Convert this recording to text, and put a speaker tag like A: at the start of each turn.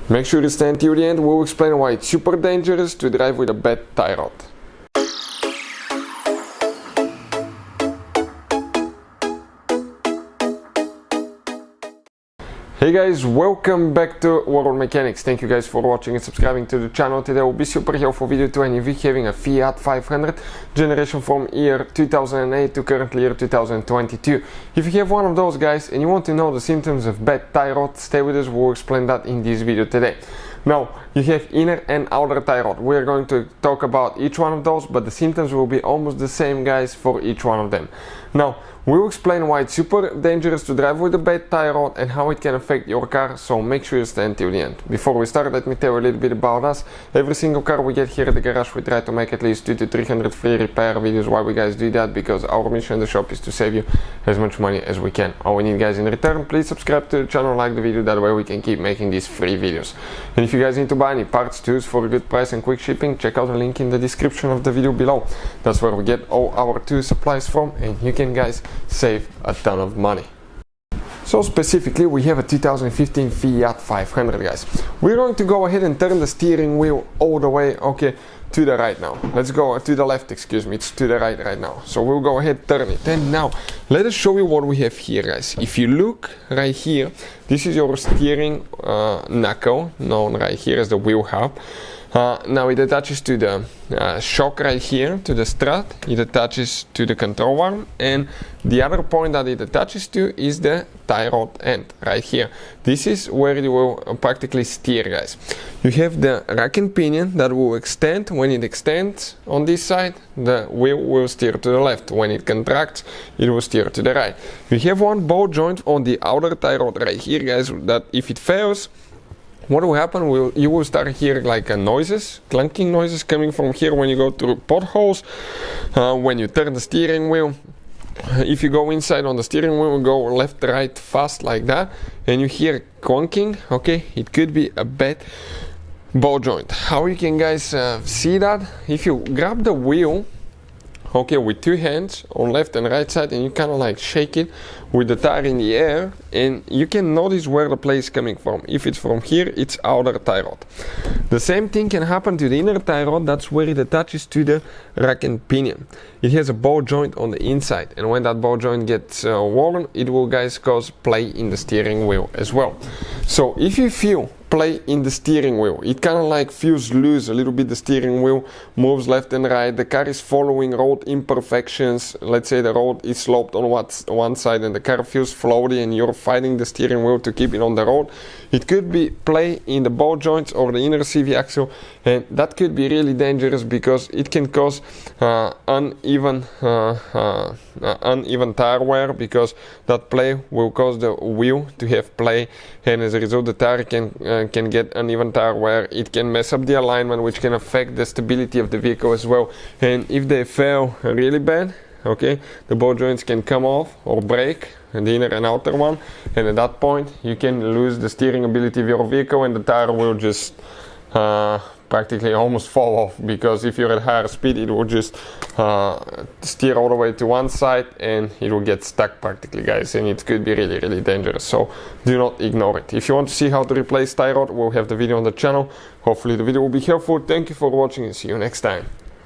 A: Make sure to stay until the end. We'll explain why it's super dangerous to drive with a bad tie rod. Hey guys, welcome back to World Mechanics. Thank you guys for watching and subscribing to the channel. Today will be super helpful video to any of you having a Fiat 500 generation from year 2008 to currently year 2022. If you have one of those guys and you want to know the symptoms of bad tie rod, stay with us, we'll explain that in this video today. Now, you have inner and outer tie rod. We're going to talk about each one of those, but the symptoms will be almost the same, guys, for each one of them. Now, we'll explain why it's super dangerous to drive with a bad tie rod and how it can affect your car, so make sure you stay until the end. Before we start, let me tell you a little bit about us. Every single car we get here at the garage, we try to make at least 200 to 300 free repair videos. Why we guys do that? Because our mission in the shop is to save you as much money as we can. All we need, guys, in return, please subscribe to the channel, like the video, that way we can keep making these free videos. And if you guys need to buy any parts, tools for a good price and quick shipping, check out the link in the description of the video below. That's where we get all our tool supplies from, and you can, guys, save a ton of money. So specifically, we have a 2015 Fiat 500, guys. We're going to go ahead and turn the steering wheel all the way, okay, to the right now. Let's go to the left, excuse me, it's to the right now. So we'll go ahead, turn it. And now, let us show you what we have here, guys. If you look right here, this is your steering knuckle, known right here as the wheel hub. Now it attaches to the shock right here, to the strut, it attaches to the control arm, and the other point that it attaches to is the tie rod end, right here. This is where it will practically steer, guys. You have the rack and pinion that will extend. When it extends on this side, the wheel will steer to the left. When it contracts, it will steer to the right. You have one ball joint on the outer tie rod right here, guys, that if it fails, what will happen, you will start hearing like noises, clunking noises coming from here when you go through potholes, when you turn the steering wheel. If you go inside on the steering wheel, go left, right, fast like that, and you hear clunking, okay, it could be a bad ball joint. How you can, guys, see that? If you grab the wheel, okay, with two hands on left and right side, and you kind of like shake it with the tire in the air, and you can notice where the play is coming from. If it's from here, it's outer tie rod. The same thing can happen to the inner tie rod. That's where it attaches to the rack and pinion. It has a ball joint on the inside, and when that ball joint gets worn, it will, guys, cause play in the steering wheel as well. So if you feel play in the steering wheel, it kind of like feels loose a little bit, the steering wheel moves left and right, the car is following road imperfections. Let's say the road is sloped on one side and the car feels floaty and you're fighting the steering wheel to keep it on the road. It could be play in the ball joints or the inner CV axle, and that could be really dangerous because it can cause uneven tire wear, because that play will cause the wheel to have play, and as a result the tire can get uneven tire wear. It can mess up the alignment, which can affect the stability of the vehicle as well. And if they fail really bad, okay, the ball joints can come off or break, the inner and outer one, and at that point you can lose the steering ability of your vehicle, and the tire will just practically almost fall off, because if you're at higher speed, it will just steer all the way to one side and it will get stuck practically, guys, and it could be really, really dangerous. So do not ignore it. If you want to see how to replace tie rod, we'll have the video on the channel. Hopefully the video will be helpful. Thank you for watching and see you next time.